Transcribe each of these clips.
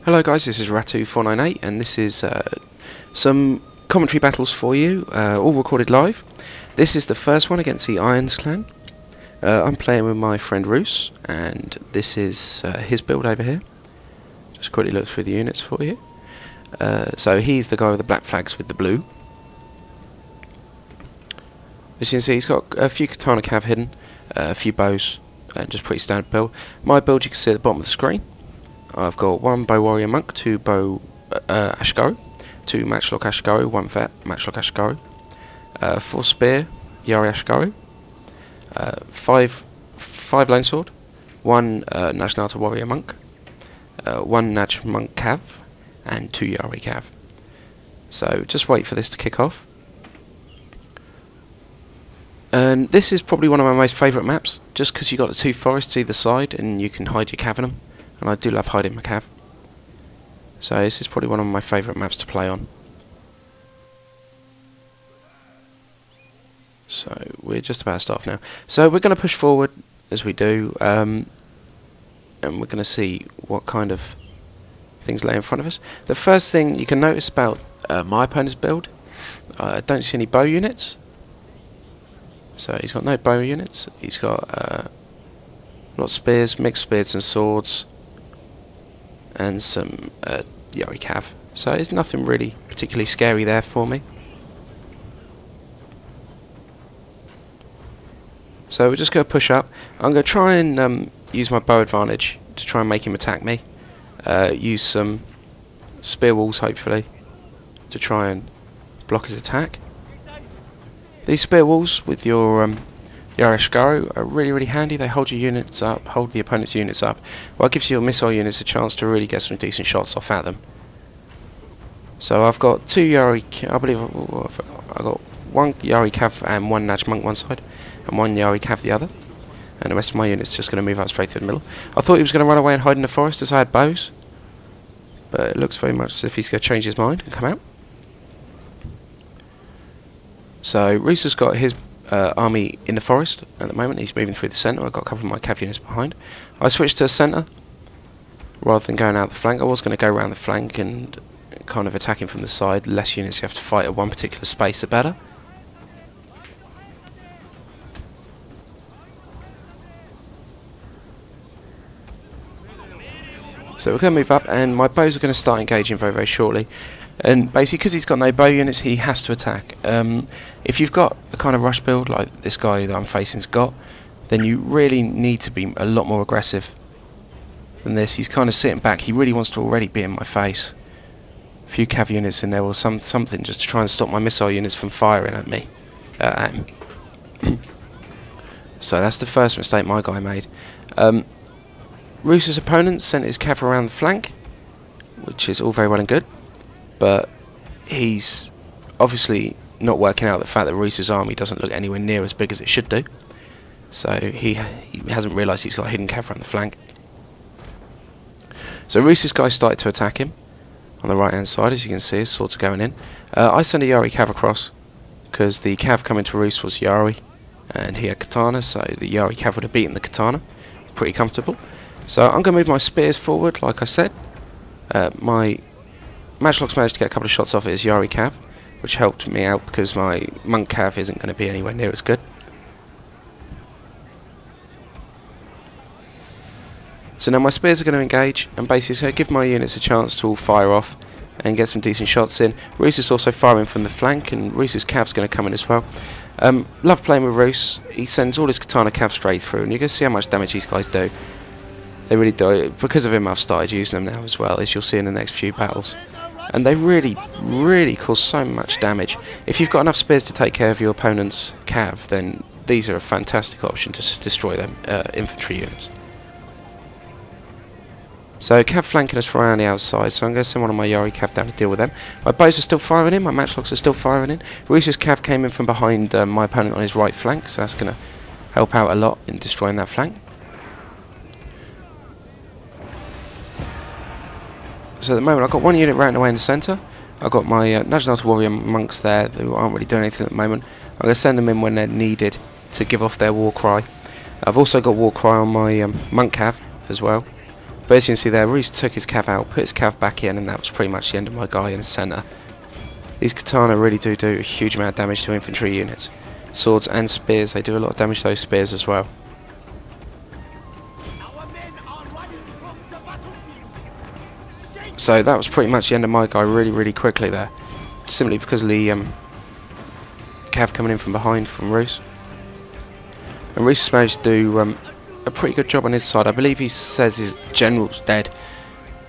Hello guys, this is Ratu498 and this is some commentary battles for you, all recorded live. This is the first one against the Irons clan. I'm playing with my friend Roos, and this is his build over here. Just quickly look through the units for you. So he's the guy with the black flags with the blue. As you can see, he's got a few katana cav hidden, a few bows, and just pretty standard build. My build you can see at the bottom of the screen. I've got one bow warrior monk, two bow ashgaru, two matchlock ashgaru, one vet matchlock ashgaru, four spear yari ashgaru, five lone sword, one Najnata warrior monk, one Naj monk cav, and two yari cav. So just wait for this to kick off. And this is probably one of my most favourite maps, just because you've got the two forests either side and you can hide your cav in them. And I do love hiding my cav. So this is probably one of my favourite maps to play on. So we're just about to start off now. So we're going to push forward as we do, and we're going to see what kind of things lay in front of us. The first thing you can notice about my opponent's build, I don't see any bow units. So he's got no bow units. He's got a lot of spears, mixed spears and swords, and some yari cav. So there's nothing really particularly scary there for me. So we're just going to push up. I'm going to try and use my bow advantage to try and make him attack me. Use some spear walls hopefully to try and block his attack. These spear walls with your Yari ashgaru are really handy. They hold your units up, hold the opponent's units up. Well, it gives your missile units a chance to really get some decent shots off at them. So I've got two Yari, I believe I've got one Yari cav and one Naj monk one side, and one Yari cav the other. And the rest of my unit's just going to move up straight through the middle. I thought he was going to run away and hide in the forest as I had bows, but it looks very much as if he's going to change his mind and come out. So Reese has got his army in the forest at the moment. He's moving through the centre. I've got a couple of my cav units behind. I switched to the centre rather than going out the flank. I was going to go around the flank and kind of attacking from the side. The less units you have to fight at one particular space, the better. So we're going to move up, and my bows are going to start engaging very shortly. And basically, because he's got no bow units, he has to attack. If you've got a kind of rush build like this guy that I'm facing's got, then you really need to be a lot more aggressive than this. He's kind of sitting back. He really wants to already be in my face. A few cav units in there, or something, just to try and stop my missile units from firing at me. So that's the first mistake my guy made. Roos's opponent sent his cav around the flank, which is all very well and good. But he's obviously not working out the fact that Roos's army doesn't look anywhere near as big as it should do. So he hasn't realised he's got a hidden cav on the flank. So Roos's guy started to attack him on the right hand side. As you can see, his swords are going in. I sent a Yari cav across because the cav coming to Roos was Yari and he had katana, so the Yari cav would have beaten the katana pretty comfortable. So I'm going to move my spears forward like I said. My Matchlock's managed to get a couple of shots off at his Yari cav, which helped me out because my monk cav isn't going to be anywhere near as good. So now my spears are going to engage and basically give my units a chance to all fire off and get some decent shots in. Roos is also firing from the flank, and Roos's cav's going to come in as well. Love playing with Roos. He sends all his katana cav straight through, and you're going to see how much damage these guys do. They really do. Because of him, I've started using them now as well, as you'll see in the next few battles. And they really cause so much damage. If you've got enough spears to take care of your opponent's cav, then these are a fantastic option to destroy them infantry units. So cav flanking us from around the outside, so I'm going to send one of my Yari cav down to deal with them. My bows are still firing in, my matchlocks are still firing in. Roos's cav came in from behind my opponent on his right flank, so that's going to help out a lot in destroying that flank. So at the moment I've got one unit running away in the centre. I've got my Najnata warrior monks there who aren't really doing anything at the moment. I'm going to send them in when they're needed to give off their war cry. I've also got war cry on my monk cav as well. But as you can see there, Roos took his cav out, put his cav back in, and that was pretty much the end of my guy in the centre. These katana really do a huge amount of damage to infantry units. Swords and spears, they do a lot of damage to those spears as well. So that was pretty much the end of my guy really quickly there. Simply because of the cav coming in from behind from Roos. And Roos has managed to do a pretty good job on his side. I believe he says his general's dead.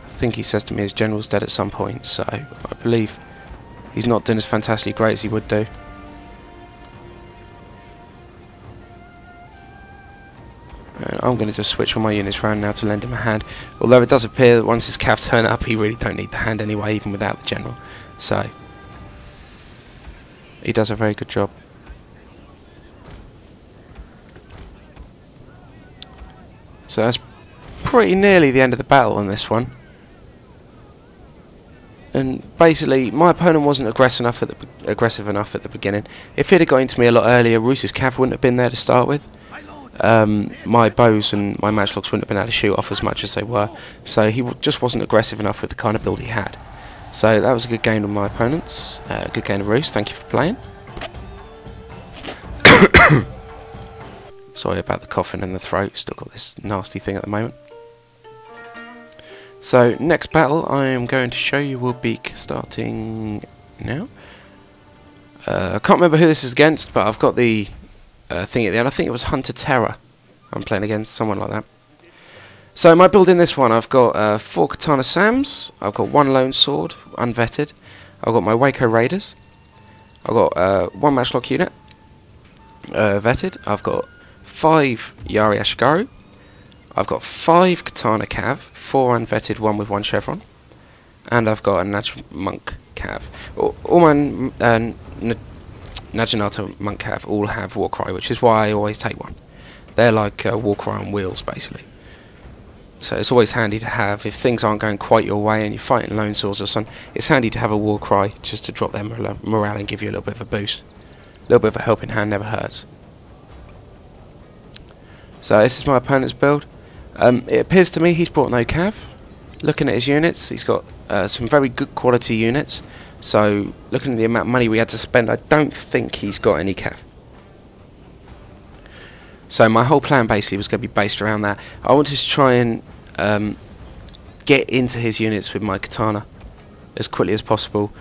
I think he says to me his general's dead at some point, so I believe he's not doing as fantastically great as he would do. And I'm going to just switch all my units around now to lend him a hand. Although it does appear that once his cav turn up, he really don't need the hand anyway, even without the general. So he does a very good job. So that's pretty nearly the end of the battle on this one. And basically, my opponent wasn't aggressive enough at the beginning. If he'd have got into me a lot earlier, Roos's cav wouldn't have been there to start with. My bows and my matchlocks wouldn't have been able to shoot off as much as they were. So he just wasn't aggressive enough with the kind of build he had. So that was a good game of my opponents. A good game of Roos. Thank you for playing. Sorry about the coughing and the throat, still got this nasty thing at the moment. So, next battle I am going to show you will be starting now. I can't remember who this is against, but I've got the thing at the end. I think it was Hunter Terror. I'm playing against someone like that. So, my build in this one, I've got 4 Katana Sams, I've got 1 Lone Sword, unvetted, I've got my Waco Raiders, I've got 1 Matchlock unit, vetted, I've got 5 Yari Ashigaru, I've got 5 Katana Cav, 4 unvetted, 1 with 1 chevron, and I've got a Monk Cav. All my Naginata Monk Cav all have Warcry, which is why I always take one. They're like Warcry on wheels, basically. So it's always handy to have, if things aren't going quite your way and you're fighting lone swords or something, it's handy to have a Warcry just to drop their morale and give you a little bit of a boost. A little bit of a helping hand never hurts. So this is my opponent's build. It appears to me he's brought no cav. Looking at his units, he's got some very good quality units. So looking at the amount of money we had to spend, I don't think he's got any cav. So my whole plan basically was going to be based around that. I wanted to try and get into his units with my katana as quickly as possible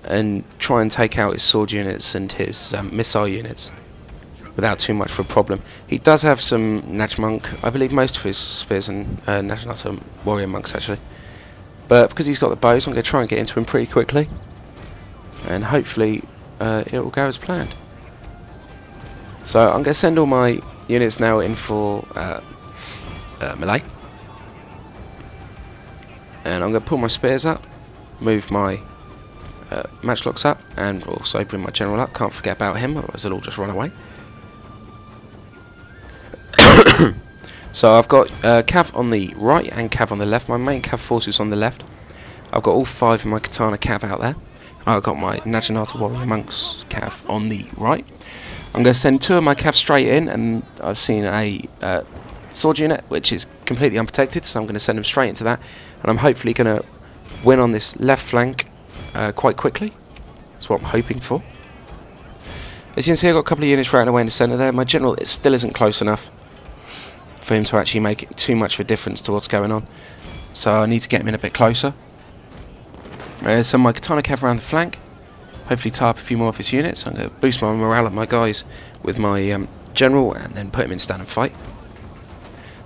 and try and take out his sword units and his missile units without too much of a problem. He does have some Naj Monk, I believe most of his spears and Naginata warrior monks actually. But because he's got the bows, I'm going to try and get into him pretty quickly. And hopefully it will go as planned. So I'm going to send all my units now in for melee. And I'm going to pull my spears up, move my matchlocks up, and also bring my general up. Can't forget about him, otherwise they'll all just run away. So I've got cav on the right and cav on the left. My main cav force is on the left. I've got all 5 of my katana cav out there. I've got my Naginata warrior monks cav on the right. I'm going to send 2 of my cav straight in, and I've seen a sword unit which is completely unprotected, so I'm going to send them straight into that, and I'm hopefully going to win on this left flank quite quickly. That's what I'm hoping for. As you can see, I've got a couple of units right away in the centre there. My general still isn't close enough for him to actually make it too much of a difference to what's going on, so I need to get him in a bit closer. Send my katana cav around the flank, hopefully tie up a few more of his units. I'm going to boost my morale of my guys with my general and then put him in stand and fight.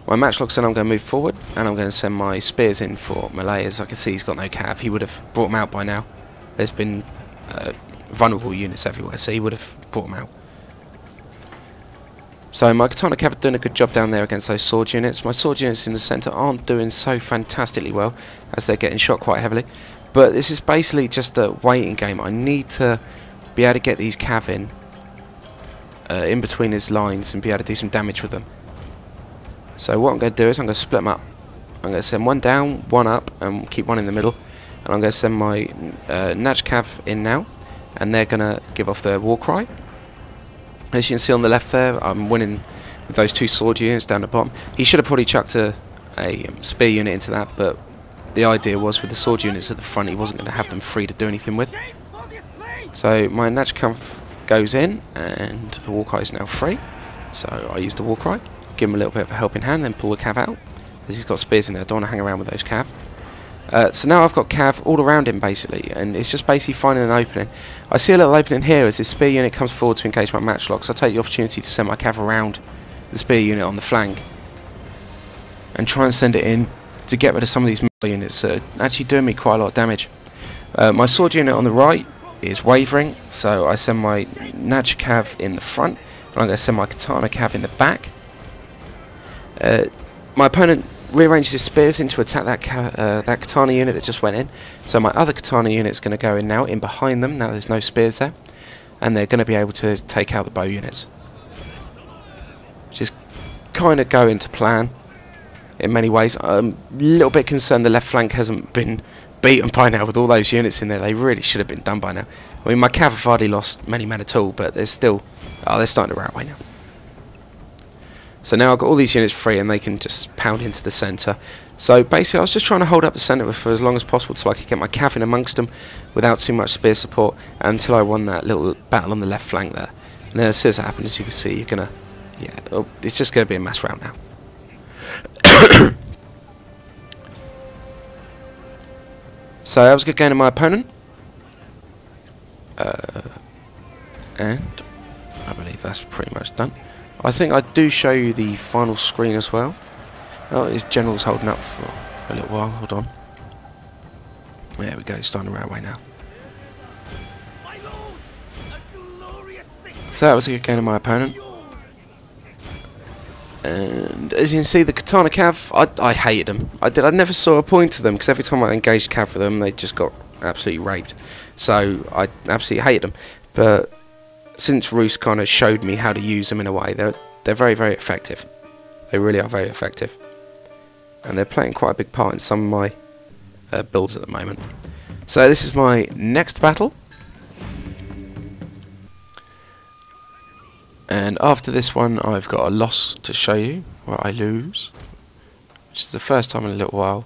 My matchlocks, then I'm going to move forward and I'm going to send my spears in for melee. As I can see, he's got no cav. He would have brought them out by now. There's been vulnerable units everywhere, so he would have brought them out. So my katana cav are doing a good job down there against those sword units. My sword units in the centre aren't doing so fantastically well, as they're getting shot quite heavily. But this is basically just a waiting game. I need to be able to get these cav in between his lines and be able to do some damage with them. So what I'm going to do is I'm going to split them up. I'm going to send 1 down, 1 up, and keep 1 in the middle. And I'm going to send my Naj cav in now, and they're going to give off their war cry. As you can see on the left there, I'm winning with those 2 sword units down the bottom. He should have probably chucked a a spear unit into that, but the idea was with the sword units at the front, he wasn't going to have them free to do anything with. So my Nachkampf goes in, and the Warcry is now free. So I use the Warcry, give him a little bit of a helping hand, then pull the Cav out, as he's got spears in there. I don't want to hang around with those Cav. So now I've got Cav all around him basically, and it's just basically finding an opening. I see a little opening here as this spear unit comes forward to engage my matchlocks. I take the opportunity to send my Cav around the spear unit on the flank and try and send it in to get rid of some of these melee units that are actually doing me quite a lot of damage. My sword unit on the right is wavering, so I send my Naj Cav in the front, and I'm going to send my Katana Cav in the back. My opponent rearranges his spears in to attack that Katana unit that just went in, so my other Katana unit is going to go in now, in behind them, now there's no spears there, and they're going to be able to take out the bow units. Just kind of going to plan in many ways. I'm a little bit concerned the left flank hasn't been beaten by now with all those units in there. They really should have been done by now. I mean, my Cav have hardly lost many men at all, but there's still... oh, they're starting to rout away now. So now I've got all these units free and they can just pound into the centre. So basically I was just trying to hold up the centre for as long as possible till I could get my Cav in amongst them without too much spear support, until I won that little battle on the left flank there. And then as soon as that happens, as you can see, you're going to... yeah, oh, it's just going to be a mass rout now. So that was a good game of my opponent. And I believe that's pretty much done. I think I do show you the final screen as well. Oh, his general's holding up for a little while. Hold on. There we go. It's starting to rout away now. So that was a good game of my opponent. And as you can see, the Katana Cav, I hated them. I never saw a point to them, because every time I engaged Cav with them, they just got absolutely raped. So I absolutely hated them. But since Roos kind of showed me how to use them in a way, they're very, very effective. They really are very effective. And they're playing quite a big part in some of my builds at the moment. So this is my next battle. And after this one, I've got a loss to show you, where I lose, which is the first time in a little while.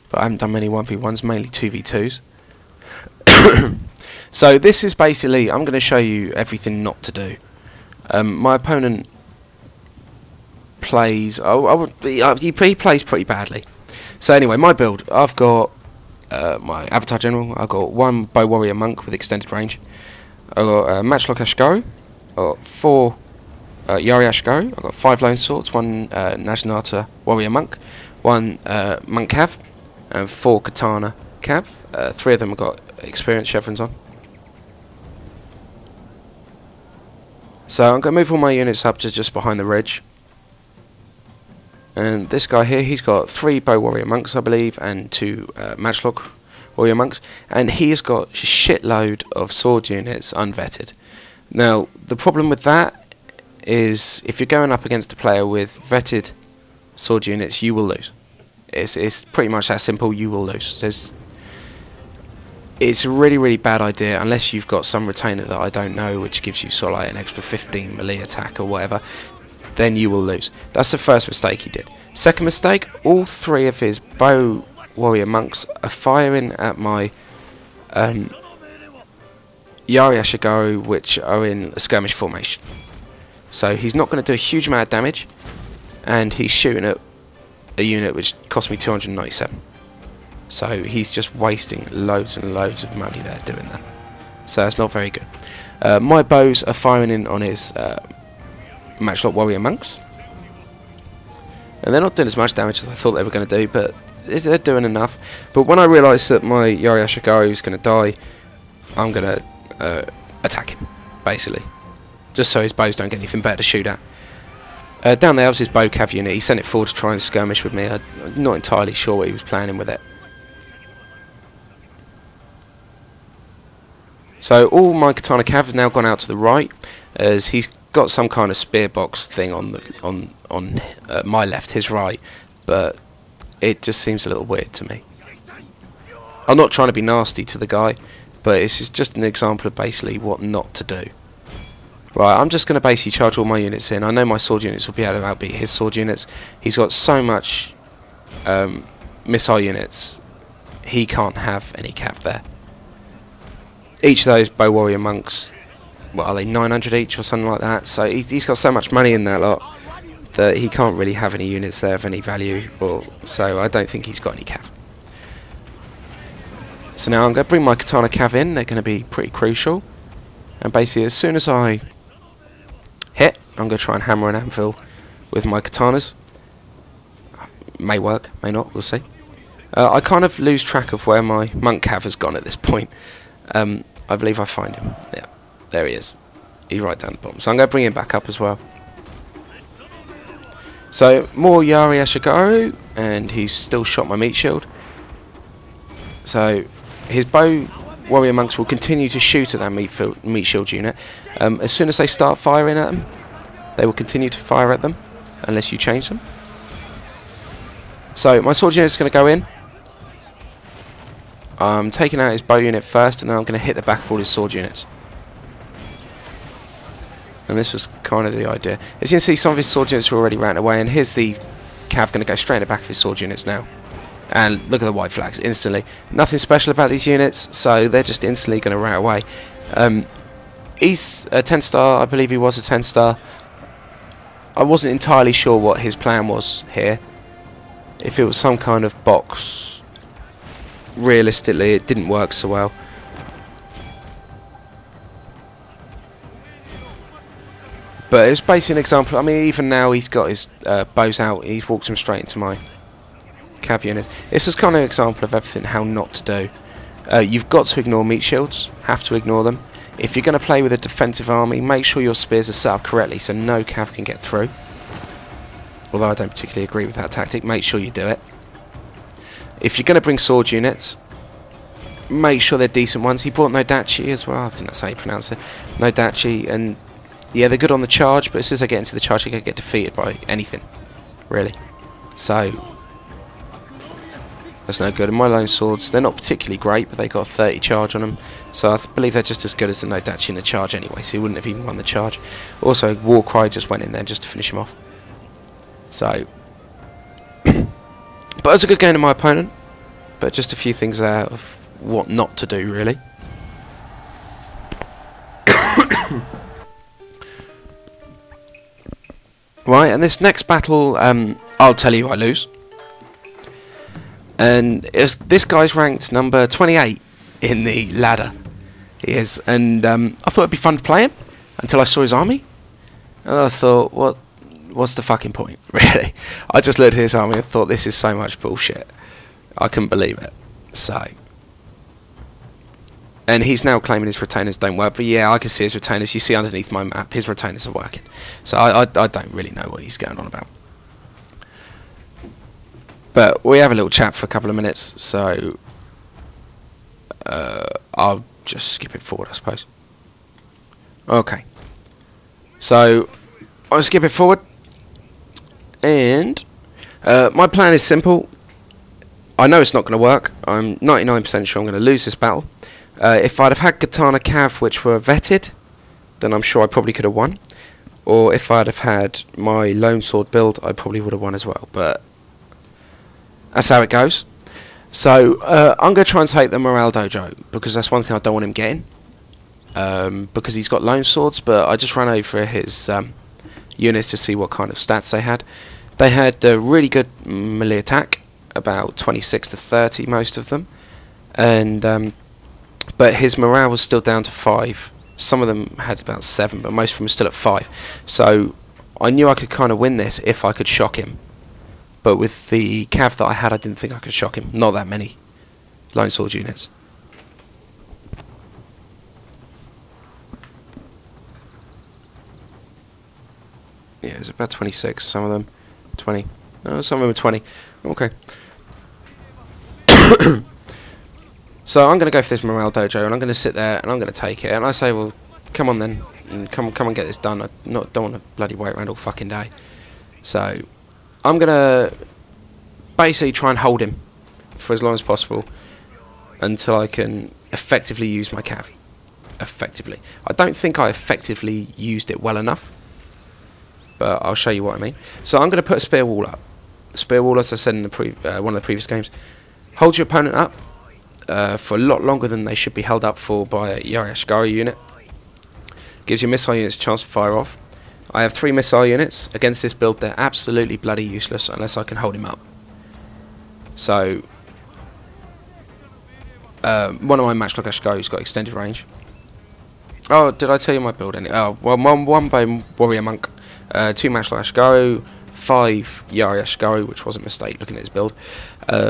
But I haven't done many 1v1s, mainly 2v2s. So this is basically, I'm going to show you everything not to do. My opponent plays, he plays pretty badly. So anyway, my build, I've got my Avatar General, I've got one Bow Warrior Monk with extended range. I've got Matchlock Ashikaru, I've got 4 Yari Ashikaru, I've got 5 Lone Swords, 1 Najnata Warrior Monk, 1 Monk Cav, and 4 Katana Cav. 3 of them have got experience chevrons on. So I'm going to move all my units up to just behind the ridge. And this guy here, he's got 3 Bow Warrior Monks, I believe, and 2 Matchlock Warrior Monks, and he has got a shitload of sword units unvetted. Now, the problem with that is if you're going up against a player with vetted sword units, you will lose. It's pretty much that simple. You will lose. It's a really, really bad idea unless you've got some retainer that I don't know, which gives you sort of like an extra 15 melee attack or whatever. Then you will lose. That's the first mistake he did. Second mistake, all 3 of his Bow Warrior Monks are firing at my Yari Ashigaru, which are in a skirmish formation. So he's not going to do a huge amount of damage, and he's shooting at a unit which cost me 297. So he's just wasting loads and loads of money there doing that. So that's not very good. My bows are firing in on his Matchlock Warrior Monks, and they're not doing as much damage as I thought they were going to do, but they're doing enough. But when I realised that my Yari Ashigaru is going to die, I'm going to attack him, basically, just so his bows don't get anything better to shoot at. Down there was his Bow Cav unit. He sent it forward to try and skirmish with me. I'm not entirely sure what he was planning with it. So all my Katana Cav have now gone out to the right, as he's got some kind of spear box thing on my left, his right, but it just seems a little weird to me. I'm not trying to be nasty to the guy, but it's just an example of basically what not to do. Right, I'm just going to basically charge all my units in. I know my sword units will be able to outbeat his sword units. He's got so much missile units, he can't have any cav there. Each of those bow warrior monks, what are they, 900 each or something like that? So he's got so much money in that lot that he can't really have any units there of any value, or so I don't think he's got any cav. So now I'm going to bring my katana cav in. They're going to be pretty crucial. And basically as soon as I hit, I'm going to try and hammer an anvil with my katanas. May work, may not, we'll see. I kind of lose track of where my monk cav has gone at this point. I believe I find him. Yeah, there he is. He's right down the bottom. So I'm going to bring him back up as well. So more Yari Ashigaru, and he's still shot my meat shield. So his bow warrior monks will continue to shoot at that meat shield unit. As soon as they start firing at them, they will continue to fire at them unless you change them. So my sword unit is going to go in. I'm taking out his bow unit first, and then I'm going to hit the back of all his sword units. And this was kind of the idea. As you can see, some of his sword units are already ran away, and here's the cav going to go straight in the back of his sword units now. And look at the white flags instantly. Nothing special about these units, so they're just instantly going to ran away. He's a 10-star, I believe he was a 10-star. I wasn't entirely sure what his plan was here. If it was some kind of box, realistically it didn't work so well. But it's basically an example. I mean, even now he's got his bows out, he's walked them straight into my cav unit. This is kind of an example of everything how not to do. You've got to ignore meat shields, have to ignore them. If you're going to play with a defensive army, make sure your spears are set up correctly so no cav can get through. Although I don't particularly agree with that tactic, make sure you do it. If you're going to bring sword units, make sure they're decent ones. He brought Nodachi as well, I think that's how you pronounce it. Nodachi, and yeah, they're good on the charge, but as soon as they get into the charge, they get defeated by anything, really. So that's no good. And my lone swords, they're not particularly great, but they got a 30 charge on them. So I believe they're just as good as the Nodachi in the charge anyway, so he wouldn't have even won the charge. Also, Warcry just went in there just to finish him off. So, but it was a good game to my opponent, but just a few things out of what not to do, really. Right, and this next battle, I'll tell you I lose. And this guy's ranked number 28 in the ladder. He is, and I thought it'd be fun to play him until I saw his army, and I thought, what's the fucking point, really? I just looked at his army and thought, this is so much bullshit. I couldn't believe it. So, and he's now claiming his retainers don't work, but yeah, I can see his retainers. You see underneath my map, his retainers are working. So I don't really know what he's going on about. But we have a little chat for a couple of minutes, so I'll just skip it forward, I suppose. Okay. So I'll skip it forward, and my plan is simple. I know it's not going to work. I'm 99% sure I'm going to lose this battle. If I'd have had Katana Cav which were vetted, then I'm sure I probably could have won. Or if I'd have had my Lone Sword build, I probably would have won as well. But that's how it goes. So I'm going to try and take the Morale Dojo, because that's one thing I don't want him getting. Because he's got Lone Swords, but I just ran over his units to see what kind of stats they had. They had really good melee attack, about 26 to 30 most of them, and but his morale was still down to 5. Some of them had about 7, but most of them were still at 5. So I knew I could kind of win this if I could shock him, but with the cav that I had, I didn't think I could shock him. Not that many Lone Sword units. Yeah, it's about 26. Some of them 20. Oh, some of them are 20. Okay. So I'm going to go for this Morale Dojo, and I'm going to sit there and I'm going to take it. And I say, well, come on then, and come and get this done. I don't want to bloody wait around all fucking day. So I'm going to basically try and hold him for as long as possible until I can effectively use my cav. effectively. I don't think I effectively used it well enough, but I'll show you what I mean. So I'm going to put a spear wall up. The spear wall, as I said in the one of the previous games, holds your opponent up for a lot longer than they should be held up for by a Yari unit. Gives your missile units a chance to fire off. I have 3 missile units. Against this build, they're absolutely bloody useless unless I can hold him up. So one of my Matchlock Ashgo's got extended range. Oh, did I tell you my build? Oh, well, one by Warrior Monk, 2 Matchlock Ashgo, 5 Yari Ashgo, which was a mistake looking at his build,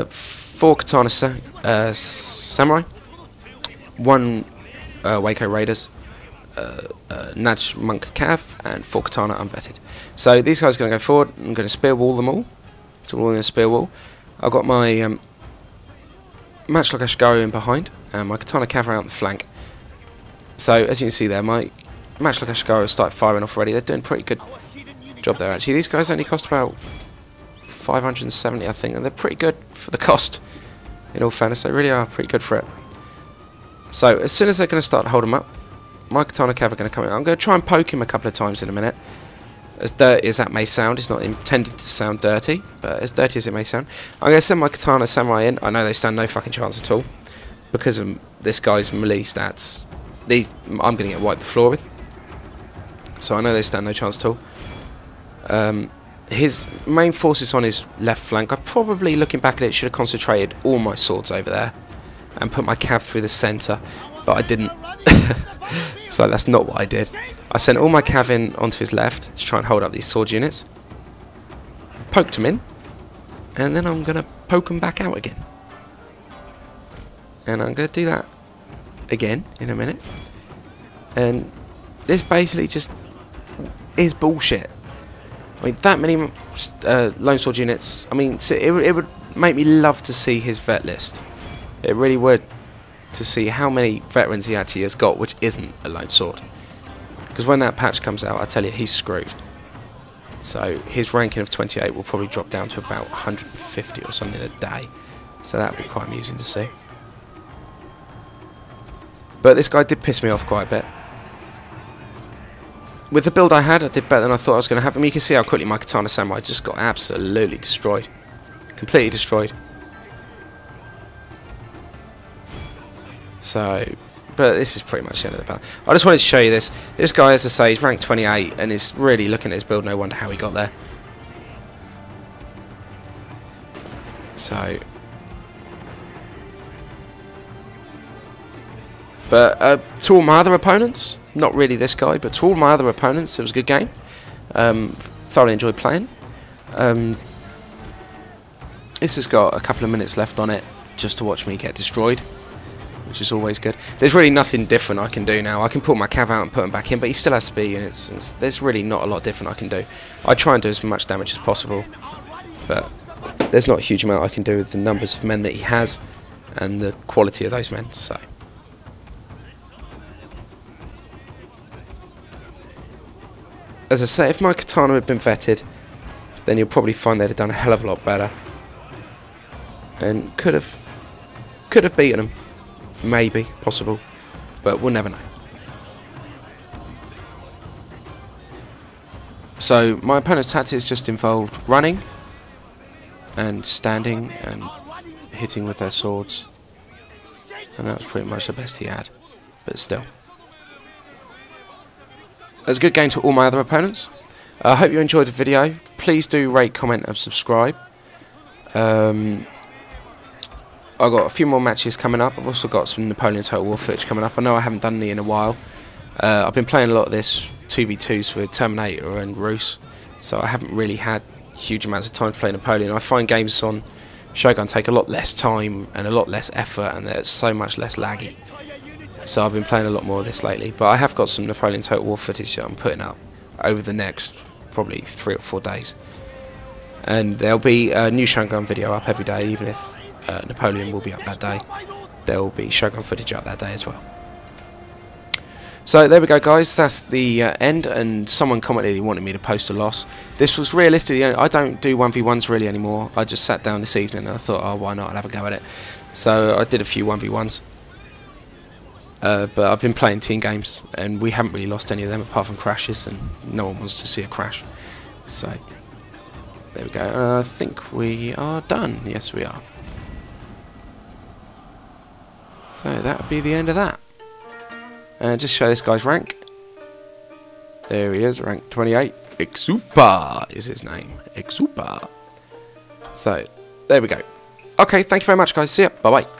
4 Katana Samurai, 1 Waco Raiders, Naj Monk Cav, and 4 Katana Unvetted. So these guys are going to go forward. I'm going to spear wall them all. So we're all in a spear wall. I've got my Matchlock Ashgo in behind, and my Katana Cav out the flank. So as you can see there, my Matchlock Ashgo have started firing off already. They're doing a pretty good job there actually. These guys only cost about 570 I think, and they're pretty good for the cost. In all fairness, they really are pretty good for it. So as soon as they're going to start to hold them up, my Katana Cav are going to come in. I'm going to try and poke him a couple of times in a minute. As dirty as that may sound, it's not intended to sound dirty, but as dirty as it may sound, I'm going to send my Katana Samurai in. I know they stand no fucking chance at all because of this guy's melee stats. I'm going to get wiped the floor with, so I know they stand no chance at all. His main force is on his left flank. I probably, looking back at it, should have concentrated all my swords over there and put my cav through the centre, but I didn't. So that's not what I did. I sent all my cav in onto his left to try and hold up these sword units, poked him in, and then I'm going to poke him back out again. And I'm going to do that again in a minute. And this basically just is bullshit. I mean, that many lone sword units, I mean, it would make me love to see his vet list. It really would, to see how many veterans he actually has got, which isn't a lone sword. Because when that patch comes out, I tell you, he's screwed. So his ranking of 28 will probably drop down to about 150 or something a day. So that would be quite amusing to see. But this guy did piss me off quite a bit. With the build I had, I did better than I thought I was going to have. I mean, you can see how quickly my Katana Samurai just got absolutely destroyed. Completely destroyed. So, but this is pretty much the end of the battle. I just wanted to show you this. This guy, as I say, is ranked 28 and is really looking at his build. No wonder how he got there. So, but to all my other opponents, not really this guy, but to all my other opponents, it was a good game. Thoroughly enjoyed playing. This has got a couple of minutes left on it just to watch me get destroyed, which is always good. There's really nothing different I can do now. I can pull my cav out and put him back in, but he still has speed, and there's really not a lot different I can do. I try and do as much damage as possible, but there's not a huge amount I can do with the numbers of men that he has and the quality of those men. So, as I say, if my Katana had been vetted, then you'll probably find they'd have done a hell of a lot better, and could have beaten him. Maybe, possible, but we'll never know. So my opponent's tactics just involved running and standing and hitting with their swords, and that was pretty much the best he had, but still. It was a good game to all my other opponents. I hope you enjoyed the video. Please do rate, comment and subscribe. I've got a few more matches coming up. I've also got some Napoleon Total War footage coming up. I know I haven't done any in a while. I've been playing a lot of this 2v2s with Terminator and Roos, so I haven't really had huge amounts of time to play Napoleon. I find games on Shogun take a lot less time and a lot less effort, and they're so much less laggy. So I've been playing a lot more of this lately. But I have got some Napoleon Total War footage that I'm putting up over the next probably 3 or 4 days. And there'll be a new Shogun video up every day, even if Napoleon will be up that day. There will be Shogun footage up that day as well. So there we go, guys. That's the end. And someone commented he wanted me to post a loss. This was realistically, I don't do 1v1s really anymore. I just sat down this evening and I thought, oh, why not? I'll have a go at it. So I did a few 1v1s. but I've been playing team games, and we haven't really lost any of them apart from crashes, and no one wants to see a crash. So there we go. I think we are done. Yes, we are. So that would be the end of that. And just show this guy's rank. There he is, rank 28. Exupa is his name. Exupa. So there we go. Okay, thank you very much, guys. See ya. Bye bye.